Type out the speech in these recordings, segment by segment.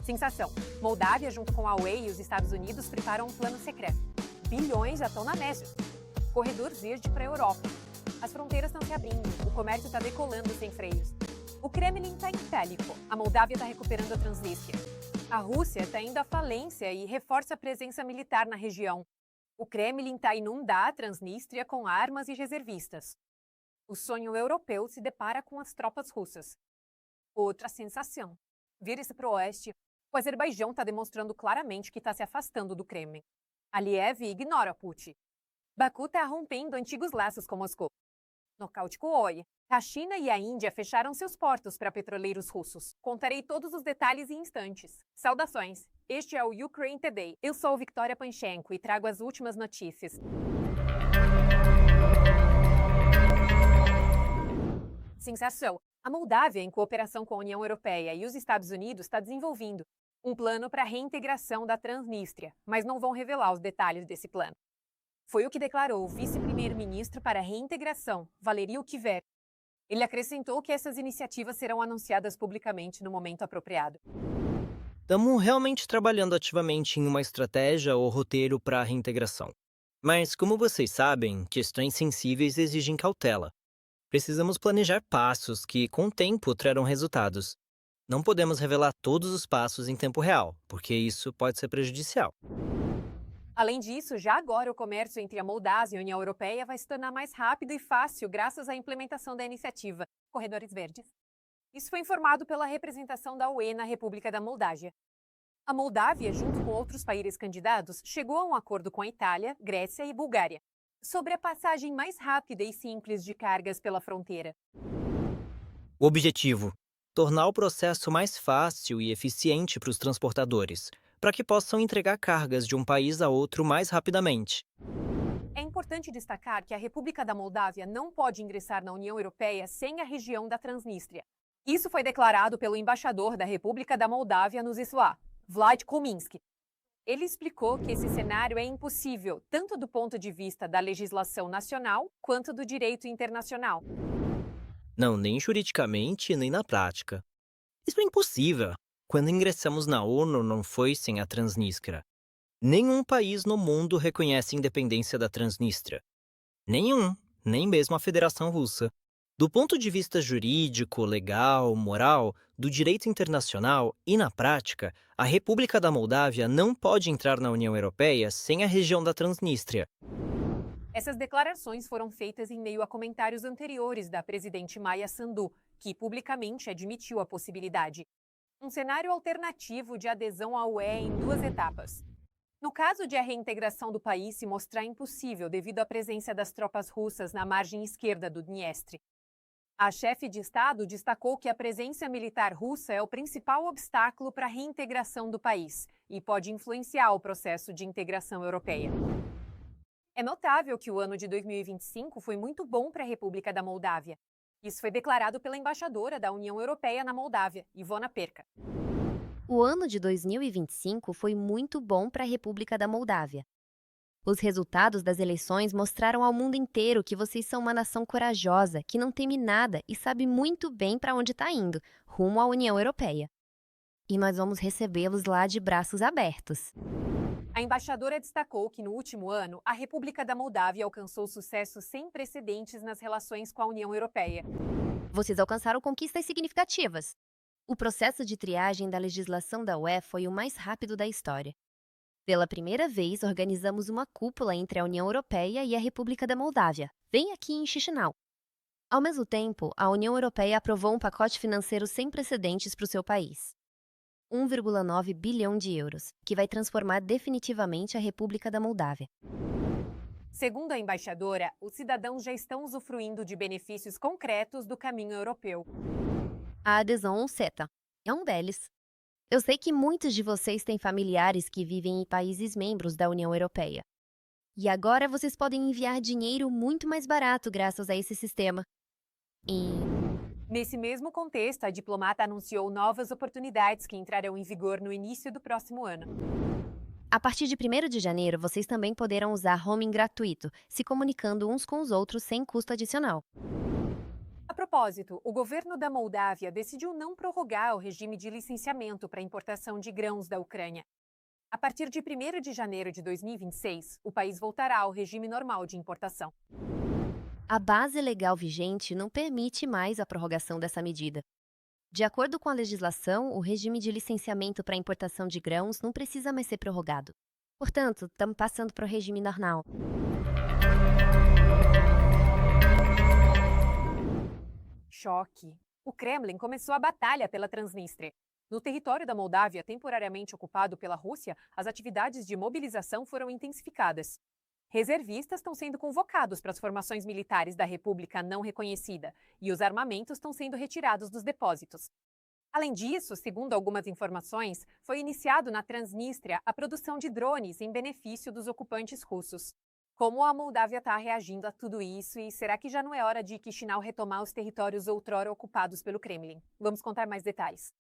Sensação. Moldávia, junto com a UE e os Estados Unidos, preparam um plano secreto. Bilhões já estão na Mésia. Corredor verde para a Europa. As fronteiras estão se abrindo, o comércio está decolando sem freios. O Kremlin está em pânico. A Moldávia está recuperando a Transnistria. A Rússia está indo à falência e reforça a presença militar na região. O Kremlin está a inundar a Transnistria com armas e reservistas. O sonho europeu se depara com as tropas russas. Outra sensação. Vira-se para o oeste. O Azerbaijão está demonstrando claramente que está se afastando do Kremlin. Aliyev ignora Putin. Baku está rompendo antigos laços com Moscou. Nocaute Oi. A China e a Índia fecharam seus portos para petroleiros russos. Contarei todos os detalhes em instantes. Saudações! Este é o Ukraine Today. Eu sou Victoria Panchenko e trago as últimas notícias. Sensação. A Moldávia, em cooperação com a União Europeia e os Estados Unidos, está desenvolvendo um plano para a reintegração da Transnistria, mas não vão revelar os detalhes desse plano. Foi o que declarou o vice-primeiro-ministro para a reintegração, Valerio Kiver. Ele acrescentou que essas iniciativas serão anunciadas publicamente no momento apropriado. Estamos realmente trabalhando ativamente em uma estratégia ou roteiro para a reintegração. Mas, como vocês sabem, questões sensíveis exigem cautela. Precisamos planejar passos que, com o tempo, trarão resultados. Não podemos revelar todos os passos em tempo real, porque isso pode ser prejudicial. Além disso, já agora o comércio entre a Moldávia e a União Europeia vai se tornar mais rápido e fácil graças à implementação da iniciativa Corredores Verdes. Isso foi informado pela representação da UE na República da Moldávia. A Moldávia, junto com outros países candidatos, chegou a um acordo com a Itália, Grécia e Bulgária sobre a passagem mais rápida e simples de cargas pela fronteira. O objetivo: tornar o processo mais fácil e eficiente para os transportadores, para que possam entregar cargas de um país a outro mais rapidamente. É importante destacar que a República da Moldávia não pode ingressar na União Europeia sem a região da Transnistria. Isso foi declarado pelo embaixador da República da Moldávia no ZSUA, Vlad Kominski. Ele explicou que esse cenário é impossível, tanto do ponto de vista da legislação nacional quanto do direito internacional. Não, nem juridicamente, nem na prática. Isso é impossível. Quando ingressamos na ONU, não foi sem a Transnistria. Nenhum país no mundo reconhece a independência da Transnistria. Nenhum, nem mesmo a Federação Russa. Do ponto de vista jurídico, legal, moral, do direito internacional e na prática, a República da Moldávia não pode entrar na União Europeia sem a região da Transnistria. Essas declarações foram feitas em meio a comentários anteriores da presidente Maia Sandu, que publicamente admitiu a possibilidade. Um cenário alternativo de adesão à UE em 2 etapas. No caso de a reintegração do país se mostrar impossível devido à presença das tropas russas na margem esquerda do Dniestre. A chefe de Estado destacou que a presença militar russa é o principal obstáculo para a reintegração do país e pode influenciar o processo de integração europeia. É notável que o ano de 2025 foi muito bom para a República da Moldávia. Isso foi declarado pela embaixadora da União Europeia na Moldávia, Ivona Perka. O ano de 2025 foi muito bom para a República da Moldávia. Os resultados das eleições mostraram ao mundo inteiro que vocês são uma nação corajosa, que não teme nada e sabe muito bem para onde está indo, rumo à União Europeia. E nós vamos recebê-los lá de braços abertos. A embaixadora destacou que no último ano, a República da Moldávia alcançou sucesso sem precedentes nas relações com a União Europeia. Vocês alcançaram conquistas significativas. O processo de triagem da legislação da UE foi o mais rápido da história. Pela primeira vez, organizamos uma cúpula entre a União Europeia e a República da Moldávia, bem aqui em Chisinau. Ao mesmo tempo, a União Europeia aprovou um pacote financeiro sem precedentes para o seu país. 1,9 bilhão de euros, que vai transformar definitivamente a República da Moldávia. Segundo a embaixadora, os cidadãos já estão usufruindo de benefícios concretos do caminho europeu. A adesão ao CETA é um deles. Eu sei que muitos de vocês têm familiares que vivem em países membros da União Europeia. E agora vocês podem enviar dinheiro muito mais barato graças a esse sistema. Nesse mesmo contexto, a diplomata anunciou novas oportunidades que entrarão em vigor no início do próximo ano. A partir de 1º de janeiro, vocês também poderão usar roaming gratuito, se comunicando uns com os outros sem custo adicional. A propósito, o governo da Moldávia decidiu não prorrogar o regime de licenciamento para importação de grãos da Ucrânia. A partir de 1º de janeiro de 2026, o país voltará ao regime normal de importação. A base legal vigente não permite mais a prorrogação dessa medida. De acordo com a legislação, o regime de licenciamento para importação de grãos não precisa mais ser prorrogado. Portanto, estamos passando para o regime normal. Choque! O Kremlin começou a batalha pela Transnistria. No território da Moldávia, temporariamente ocupado pela Rússia, as atividades de mobilização foram intensificadas. Reservistas estão sendo convocados para as formações militares da República não reconhecida e os armamentos estão sendo retirados dos depósitos. Além disso, segundo algumas informações, foi iniciado na Transnistria a produção de drones em benefício dos ocupantes russos. Como a Moldávia está reagindo a tudo isso e será que já não é hora de Chisinau retomar os territórios outrora ocupados pelo Kremlin? Vamos contar mais detalhes.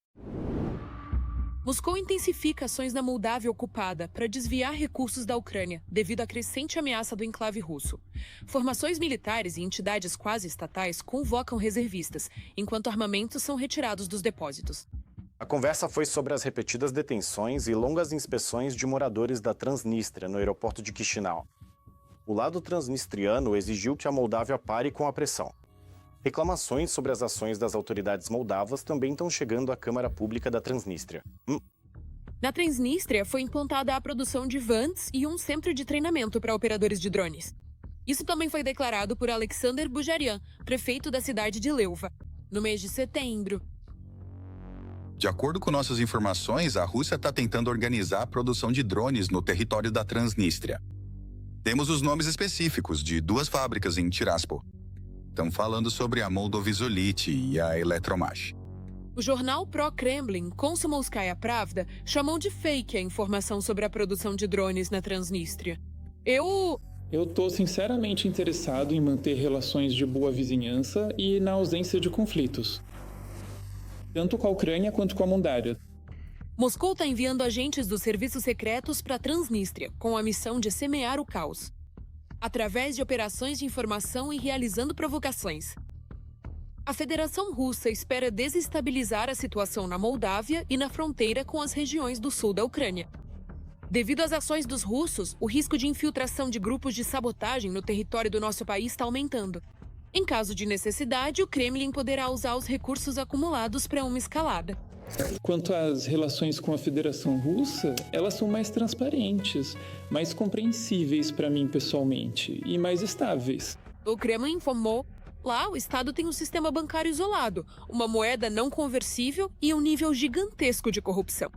Moscou intensifica ações na Moldávia ocupada para desviar recursos da Ucrânia, devido à crescente ameaça do enclave russo. Formações militares e entidades quase estatais convocam reservistas, enquanto armamentos são retirados dos depósitos. A conversa foi sobre as repetidas detenções e longas inspeções de moradores da Transnistria no aeroporto de Chisinau. O lado transnistriano exigiu que a Moldávia pare com a pressão. Reclamações sobre as ações das autoridades moldavas também estão chegando à Câmara Pública da Transnistria. Na Transnistria foi implantada a produção de vans e um centro de treinamento para operadores de drones. Isso também foi declarado por Alexander Bujarian, prefeito da cidade de Leuva, no mês de setembro. De acordo com nossas informações, a Rússia está tentando organizar a produção de drones no território da Transnistria. Temos os nomes específicos de 2 fábricas em Tiraspol. Estão falando sobre a Moldovizolit e a Eletromash. O jornal pró-Kremlin, Komsomolskaya Pravda, chamou de fake a informação sobre a produção de drones na Transnistria. Eu estou sinceramente interessado em manter relações de boa vizinhança e na ausência de conflitos, tanto com a Ucrânia quanto com a Moldávia. Moscou está enviando agentes dos serviços secretos para a Transnistria, com a missão de semear o caos, através de operações de informação e realizando provocações. A Federação Russa espera desestabilizar a situação na Moldávia e na fronteira com as regiões do sul da Ucrânia. Devido às ações dos russos, o risco de infiltração de grupos de sabotagem no território do nosso país está aumentando. Em caso de necessidade, o Kremlin poderá usar os recursos acumulados para uma escalada. Quanto às relações com a Federação Russa, elas são mais transparentes, mais compreensíveis para mim pessoalmente e mais estáveis. O Kremlin informou: lá o Estado tem um sistema bancário isolado, uma moeda não conversível e um nível gigantesco de corrupção.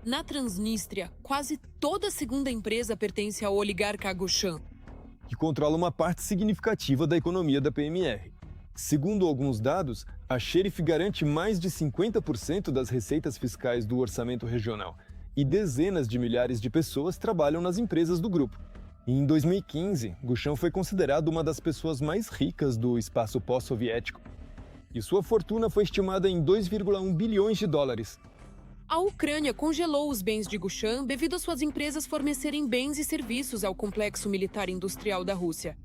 Na Transnistria, quase toda a segunda empresa pertence ao oligarca Gushan, que controla uma parte significativa da economia da PMR. Segundo alguns dados, a Sheriff garante mais de 50% das receitas fiscais do orçamento regional e dezenas de milhares de pessoas trabalham nas empresas do grupo. E em 2015, Gushan foi considerado uma das pessoas mais ricas do espaço pós-soviético. E sua fortuna foi estimada em 2,1 bilhões de dólares. A Ucrânia congelou os bens de Gushan devido às suas empresas fornecerem bens e serviços ao complexo militar industrial da Rússia.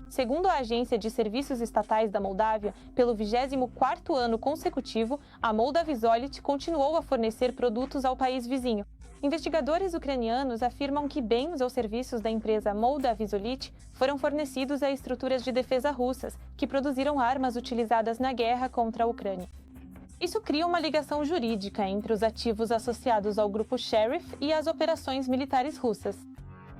Segundo a Agência de Serviços Estatais da Moldávia, pelo 24º ano consecutivo, a Moldovizolit continuou a fornecer produtos ao país vizinho. Investigadores ucranianos afirmam que bens ou serviços da empresa Moldovizolit foram fornecidos a estruturas de defesa russas, que produziram armas utilizadas na guerra contra a Ucrânia. Isso cria uma ligação jurídica entre os ativos associados ao grupo Sheriff e as operações militares russas.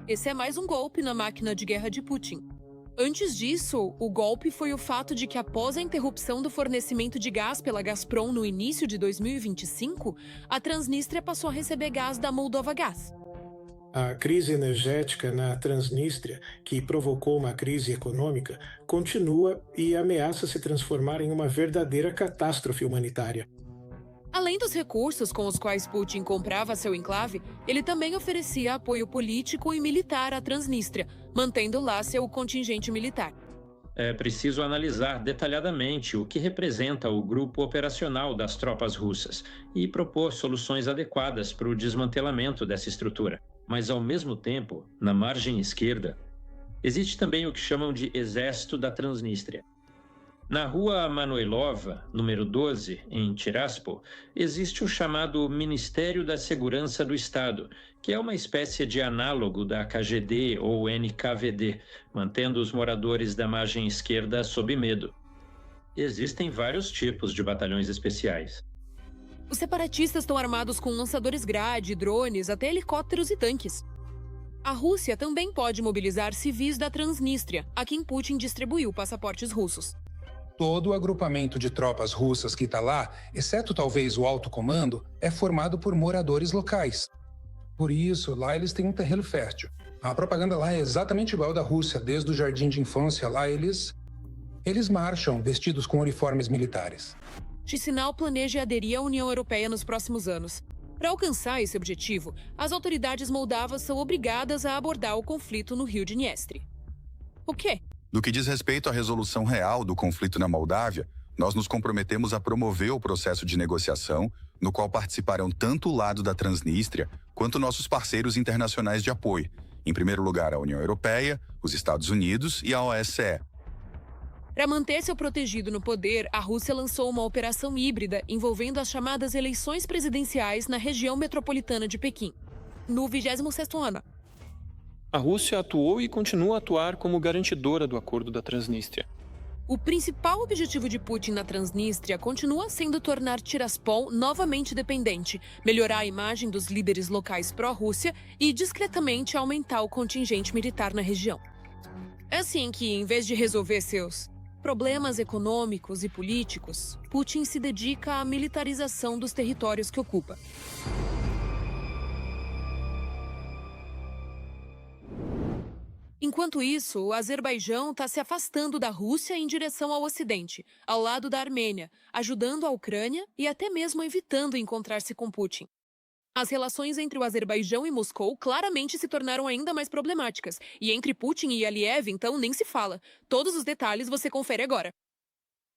Esse é mais um golpe na máquina de guerra de Putin. Antes disso, o golpe foi o fato de que, após a interrupção do fornecimento de gás pela Gazprom no início de 2025, a Transnistria passou a receber gás da Moldova Gás. A crise energética na Transnistria, que provocou uma crise econômica, continua e ameaça se transformar em uma verdadeira catástrofe humanitária. Além dos recursos com os quais Putin comprava seu enclave, ele também oferecia apoio político e militar à Transnistria, mantendo lá seu contingente militar. É preciso analisar detalhadamente o que representa o grupo operacional das tropas russas e propor soluções adequadas para o desmantelamento dessa estrutura. Mas, ao mesmo tempo, na margem esquerda, existe também o que chamam de Exército da Transnistria. Na rua Manoilova, número 12, em Tiraspol, existe o chamado Ministério da Segurança do Estado, que é uma espécie de análogo da KGD ou NKVD, mantendo os moradores da margem esquerda sob medo. Existem vários tipos de batalhões especiais. Os separatistas estão armados com lançadores grade, drones, até helicópteros e tanques. A Rússia também pode mobilizar civis da Transnistria, a quem Putin distribuiu passaportes russos. Todo o agrupamento de tropas russas que está lá, exceto talvez o alto comando, é formado por moradores locais. Por isso, lá eles têm um terreno fértil. A propaganda lá é exatamente igual da Rússia. Desde o jardim de infância lá, eles marcham vestidos com uniformes militares. Chisinau planeja aderir à União Europeia nos próximos anos. Para alcançar esse objetivo, as autoridades moldavas são obrigadas a abordar o conflito no rio Dniestre. O quê? No que diz respeito à resolução real do conflito na Moldávia, nós nos comprometemos a promover o processo de negociação, no qual participarão tanto o lado da Transnistria quanto nossos parceiros internacionais de apoio, em primeiro lugar a União Europeia, os Estados Unidos e a OSCE. Para manter seu protegido no poder, a Rússia lançou uma operação híbrida envolvendo as chamadas eleições presidenciais na região metropolitana de Pequim, no 26º ano. A Rússia atuou e continua a atuar como garantidora do acordo da Transnistria. O principal objetivo de Putin na Transnistria continua sendo tornar Tiraspol novamente dependente, melhorar a imagem dos líderes locais pró-Rússia e discretamente aumentar o contingente militar na região. É assim que, em vez de resolver seus problemas econômicos e políticos, Putin se dedica à militarização dos territórios que ocupa. Enquanto isso, o Azerbaijão está se afastando da Rússia em direção ao Ocidente, ao lado da Armênia, ajudando a Ucrânia e até mesmo evitando encontrar-se com Putin. As relações entre o Azerbaijão e Moscou claramente se tornaram ainda mais problemáticas, e entre Putin e Aliyev, então, nem se fala. Todos os detalhes você confere agora.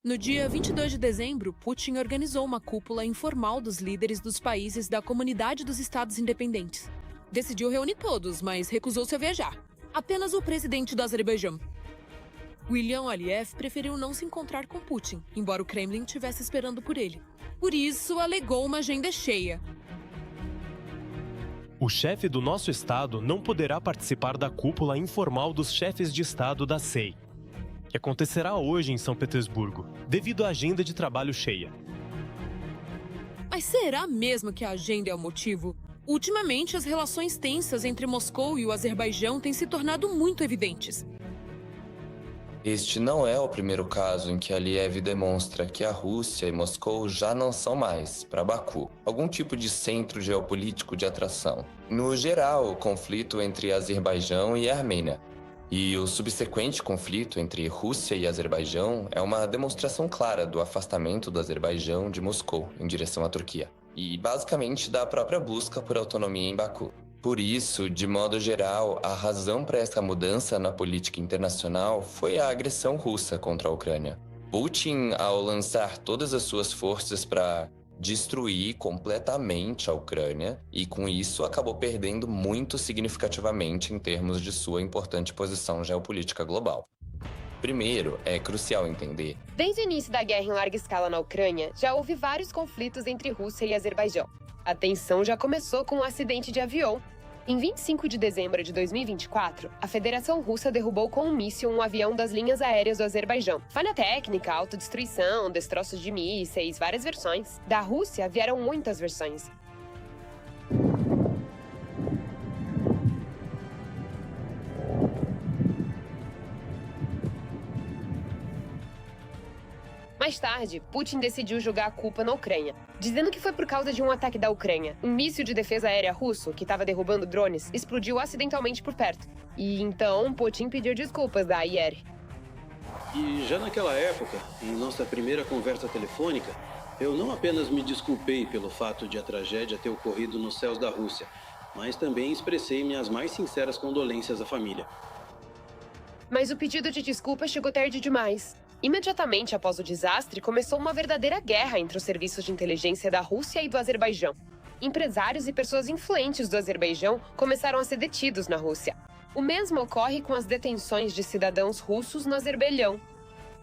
No dia 22 de dezembro, Putin organizou uma cúpula informal dos líderes dos países da Comunidade dos Estados Independentes. Decidiu reunir todos, mas recusou-se a viajar. Apenas o presidente do Azerbaijão. William Aliyev preferiu não se encontrar com Putin, embora o Kremlin estivesse esperando por ele. Por isso, alegou uma agenda cheia. O chefe do nosso estado não poderá participar da cúpula informal dos chefes de estado da SEI, que acontecerá hoje em São Petersburgo, devido à agenda de trabalho cheia. Mas será mesmo que a agenda é o motivo? Ultimamente, as relações tensas entre Moscou e o Azerbaijão têm se tornado muito evidentes. Este não é o primeiro caso em que Aliyev demonstra que a Rússia e Moscou já não são mais, para Baku, algum tipo de centro geopolítico de atração. No geral, o conflito entre Azerbaijão e Armênia. E o subsequente conflito entre Rússia e Azerbaijão é uma demonstração clara do afastamento do Azerbaijão de Moscou em direção à Turquia. E basicamente da própria busca por autonomia em Baku. Por isso, de modo geral, a razão para essa mudança na política internacional foi a agressão russa contra a Ucrânia. Putin, ao lançar todas as suas forças para destruir completamente a Ucrânia, e com isso acabou perdendo muito significativamente em termos de sua importante posição geopolítica global. Primeiro, é crucial entender. Desde o início da guerra em larga escala na Ucrânia, já houve vários conflitos entre Rússia e Azerbaijão. A tensão já começou com um acidente de avião. Em 25 de dezembro de 2024, a Federação Russa derrubou com um míssil um avião das linhas aéreas do Azerbaijão. Falha técnica, autodestruição, destroços de mísseis, várias versões. Da Rússia vieram muitas versões. Mais tarde, Putin decidiu jogar a culpa na Ucrânia, dizendo que foi por causa de um ataque da Ucrânia. Um míssil de defesa aérea russo, que estava derrubando drones, explodiu acidentalmente por perto. E então, Putin pediu desculpas da IR. E já naquela época, em nossa primeira conversa telefônica, eu não apenas me desculpei pelo fato de a tragédia ter ocorrido nos céus da Rússia, mas também expressei minhas mais sinceras condolências à família. Mas o pedido de desculpa chegou tarde demais. Imediatamente após o desastre, começou uma verdadeira guerra entre os serviços de inteligência da Rússia e do Azerbaijão. Empresários e pessoas influentes do Azerbaijão começaram a ser detidos na Rússia. O mesmo ocorre com as detenções de cidadãos russos no Azerbaijão.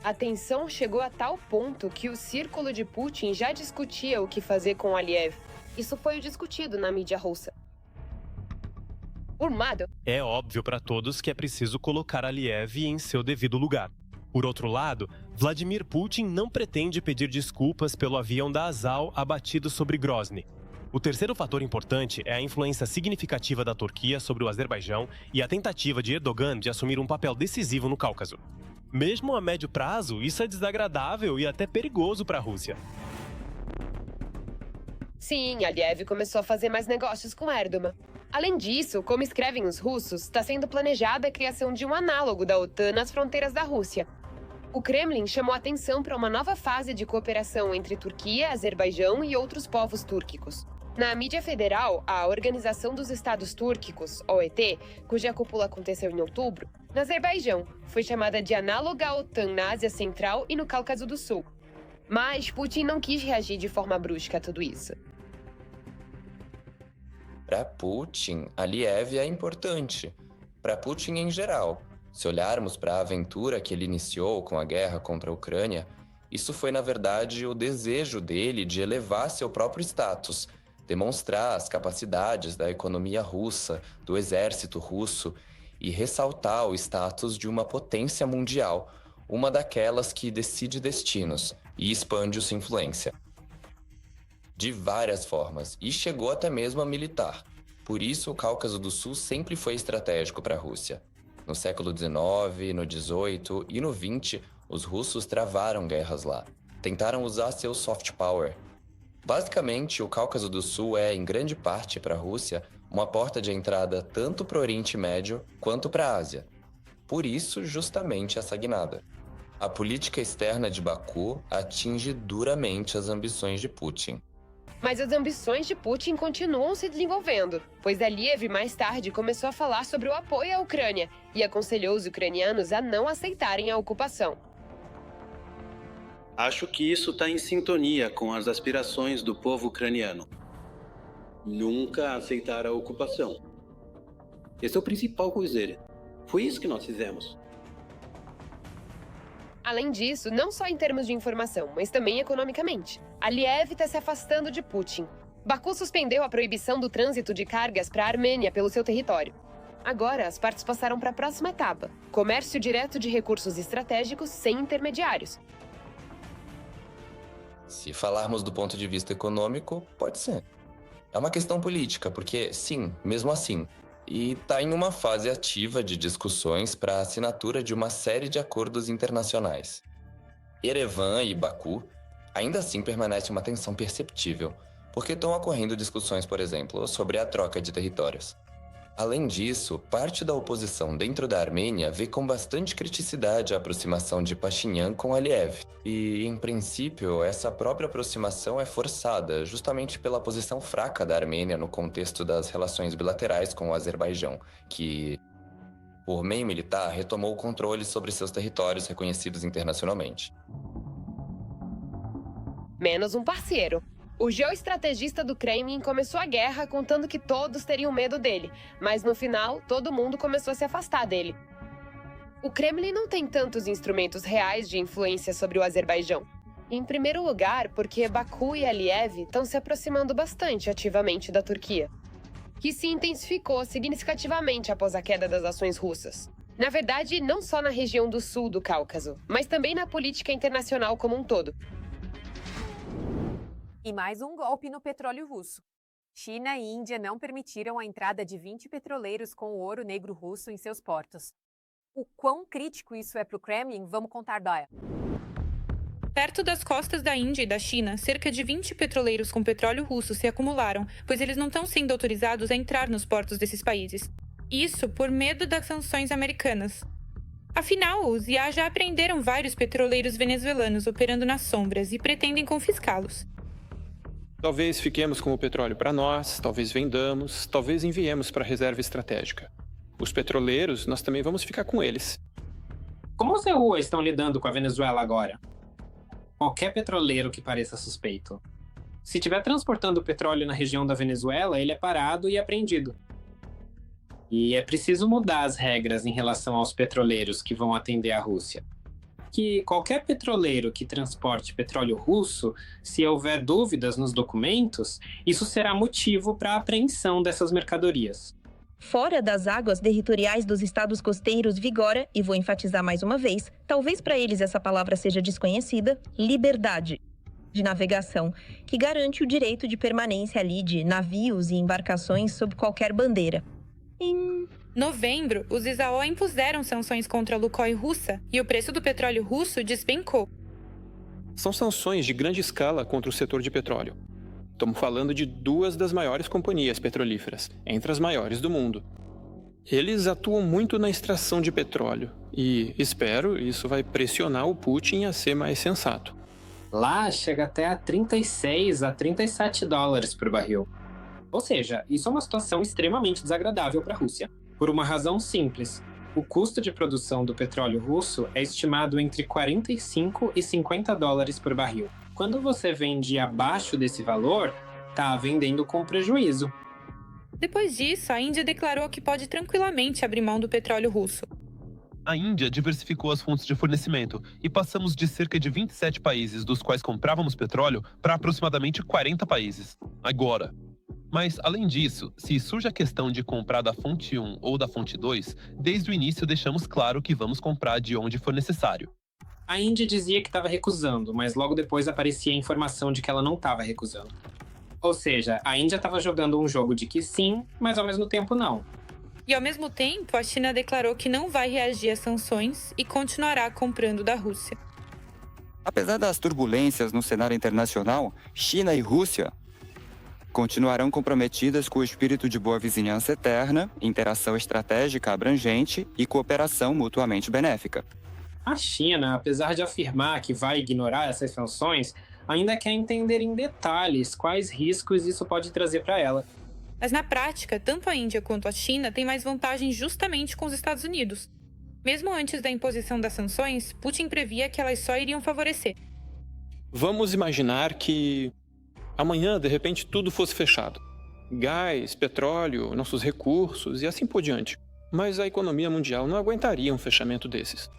A tensão chegou a tal ponto que o círculo de Putin já discutia o que fazer com Aliyev. Isso foi discutido na mídia russa. Por um lado, é óbvio para todos que é preciso colocar Aliyev em seu devido lugar. Por outro lado, Vladimir Putin não pretende pedir desculpas pelo avião da Azal abatido sobre Grozny. O terceiro fator importante é a influência significativa da Turquia sobre o Azerbaijão e a tentativa de Erdogan de assumir um papel decisivo no Cáucaso. Mesmo a médio prazo, isso é desagradável e até perigoso para a Rússia. Sim, Aliyev começou a fazer mais negócios com Erdogan. Além disso, como escrevem os russos, está sendo planejada a criação de um análogo da OTAN nas fronteiras da Rússia. O Kremlin chamou atenção para uma nova fase de cooperação entre Turquia, Azerbaijão e outros povos túrquicos. Na mídia federal, a Organização dos Estados Túrquicos, OET, cuja cúpula aconteceu em outubro, no Azerbaijão, foi chamada de análoga à OTAN na Ásia Central e no Cáucaso do Sul. Mas Putin não quis reagir de forma brusca a tudo isso. Para Putin, Aliyev é importante. Para Putin em geral. Se olharmos para a aventura que ele iniciou com a guerra contra a Ucrânia, isso foi, na verdade, o desejo dele de elevar seu próprio status, demonstrar as capacidades da economia russa, do exército russo e ressaltar o status de uma potência mundial, uma daquelas que decide destinos e expande sua influência. De várias formas, e chegou até mesmo a militar. Por isso, o Cáucaso do Sul sempre foi estratégico para a Rússia. No século XIX, no XVIII e no XX, os russos travaram guerras lá. Tentaram usar seu soft power. Basicamente, o Cáucaso do Sul é, em grande parte para a Rússia, uma porta de entrada tanto para o Oriente Médio quanto para a Ásia. Por isso, justamente essa guinada. A política externa de Baku atinge duramente as ambições de Putin. Mas as ambições de Putin continuam se desenvolvendo, pois Aliyev mais tarde começou a falar sobre o apoio à Ucrânia e aconselhou os ucranianos a não aceitarem a ocupação. Acho que isso está em sintonia com as aspirações do povo ucraniano. Nunca aceitar a ocupação. Esse é o principal coisa. Foi isso que nós fizemos. Além disso, não só em termos de informação, mas também economicamente. Aliyev está se afastando de Putin. Baku suspendeu a proibição do trânsito de cargas para a Armênia pelo seu território. Agora, as partes passaram para a próxima etapa: comércio direto de recursos estratégicos sem intermediários. Se falarmos do ponto de vista econômico, pode ser. É uma questão política, porque, sim, mesmo assim, e está em uma fase ativa de discussões para a assinatura de uma série de acordos internacionais. Erevan e Baku ainda assim permanece uma tensão perceptível, porque estão ocorrendo discussões, por exemplo, sobre a troca de territórios. Além disso, parte da oposição dentro da Armênia vê com bastante criticidade a aproximação de Pashinyan com Aliyev. E, em princípio, essa própria aproximação é forçada justamente pela posição fraca da Armênia no contexto das relações bilaterais com o Azerbaijão, que, por meio militar, retomou o controle sobre seus territórios reconhecidos internacionalmente. Menos um parceiro. O geoestrategista do Kremlin começou a guerra contando que todos teriam medo dele, mas no final, todo mundo começou a se afastar dele. O Kremlin não tem tantos instrumentos reais de influência sobre o Azerbaijão. Em primeiro lugar, porque Baku e Aliyev estão se aproximando bastante ativamente da Turquia, que se intensificou significativamente após a queda das ações russas. Na verdade, não só na região do sul do Cáucaso, mas também na política internacional como um todo. E mais um golpe no petróleo russo. China e Índia não permitiram a entrada de 20 petroleiros com o ouro negro russo em seus portos. O quão crítico isso é para o Kremlin, vamos contar, Daya. Perto das costas da Índia e da China, cerca de 20 petroleiros com petróleo russo se acumularam, pois eles não estão sendo autorizados a entrar nos portos desses países. Isso por medo das sanções americanas. Afinal, os IA já apreenderam vários petroleiros venezuelanos operando nas sombras e pretendem confiscá-los. Talvez fiquemos com o petróleo para nós, talvez vendamos, talvez enviemos para a reserva estratégica. Os petroleiros, nós também vamos ficar com eles. Como os EUA estão lidando com a Venezuela agora? Qualquer petroleiro que pareça suspeito. Se estiver transportando petróleo na região da Venezuela, ele é parado e apreendido. E é preciso mudar as regras em relação aos petroleiros que vão atender a Rússia. que qualquer petroleiro que transporte petróleo russo, se houver dúvidas nos documentos, isso será motivo para a apreensão dessas mercadorias. Fora das águas territoriais dos estados costeiros vigora, e vou enfatizar mais uma vez, talvez para eles essa palavra seja desconhecida, liberdade de navegação, que garante o direito de permanência ali de navios e embarcações sob qualquer bandeira. Em novembro, os ISAO impuseram sanções contra a Lukoil russa e o preço do petróleo russo despencou. São sanções de grande escala contra o setor de petróleo. Estamos falando de duas das maiores companhias petrolíferas, entre as maiores do mundo. Eles atuam muito na extração de petróleo e, espero, isso vai pressionar o Putin a ser mais sensato. Lá chega até a 36 a 37 dólares por barril. Ou seja, isso é uma situação extremamente desagradável para a Rússia, por uma razão simples. O custo de produção do petróleo russo é estimado entre 45 e 50 dólares por barril. Quando você vende abaixo desse valor, está vendendo com prejuízo. Depois disso, a Índia declarou que pode tranquilamente abrir mão do petróleo russo. A Índia diversificou as fontes de fornecimento e passamos de cerca de 27 países dos quais comprávamos petróleo para aproximadamente 40 países. Agora. Mas, além disso, se surge a questão de comprar da fonte 1 ou da fonte 2, desde o início deixamos claro que vamos comprar de onde for necessário. A Índia dizia que estava recusando, mas logo depois aparecia a informação de que ela não estava recusando. Ou seja, a Índia estava jogando um jogo de que sim, mas ao mesmo tempo não. E ao mesmo tempo, a China declarou que não vai reagir às sanções e continuará comprando da Rússia. Apesar das turbulências no cenário internacional, China e Rússia continuarão comprometidas com o espírito de boa vizinhança eterna, interação estratégica abrangente e cooperação mutuamente benéfica. A China, apesar de afirmar que vai ignorar essas sanções, ainda quer entender em detalhes quais riscos isso pode trazer para ela. Mas na prática, tanto a Índia quanto a China têm mais vantagem justamente com os Estados Unidos. Mesmo antes da imposição das sanções, Putin previa que elas só iriam favorecer. Vamos imaginar que amanhã, de repente, tudo fosse fechado. Gás, petróleo, nossos recursos e assim por diante. Mas a economia mundial não aguentaria um fechamento desses.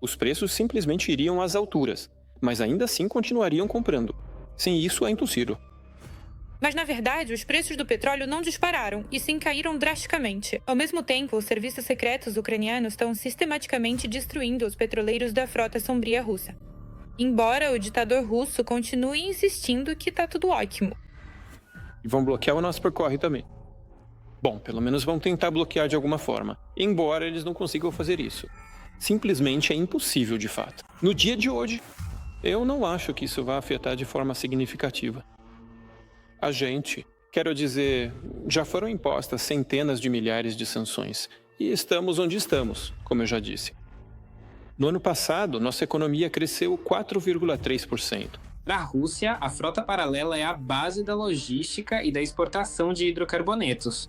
Os preços simplesmente iriam às alturas, mas ainda assim continuariam comprando. Sem isso, é impossível. Mas, na verdade, os preços do petróleo não dispararam, e sim caíram drasticamente. Ao mesmo tempo, os serviços secretos ucranianos estão sistematicamente destruindo os petroleiros da frota sombria russa. Embora o ditador russo continue insistindo que está tudo ótimo. E vão bloquear o nosso percorre também. Bom, pelo menos vão tentar bloquear de alguma forma, embora eles não consigam fazer isso. Simplesmente é impossível, de fato. No dia de hoje, eu não acho que isso vá afetar de forma significativa. A gente, quero dizer, já foram impostas centenas de milhares de sanções e estamos onde estamos, como eu já disse. No ano passado, nossa economia cresceu 4,3%. Para a Rússia, a frota paralela é a base da logística e da exportação de hidrocarbonetos.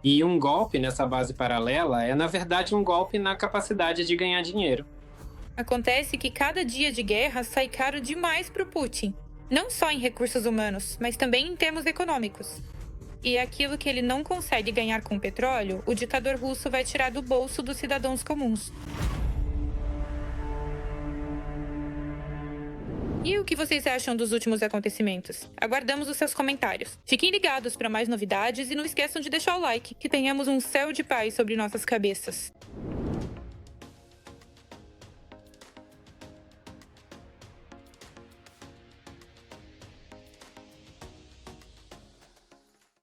E um golpe nessa base paralela é, na verdade, um golpe na capacidade de ganhar dinheiro. Acontece que cada dia de guerra sai caro demais para o Putin. Não só em recursos humanos, mas também em termos econômicos. E aquilo que ele não consegue ganhar com o petróleo, o ditador russo vai tirar do bolso dos cidadãos comuns. E o que vocês acham dos últimos acontecimentos? Aguardamos os seus comentários. Fiquem ligados para mais novidades e não esqueçam de deixar o like, que tenhamos um céu de paz sobre nossas cabeças.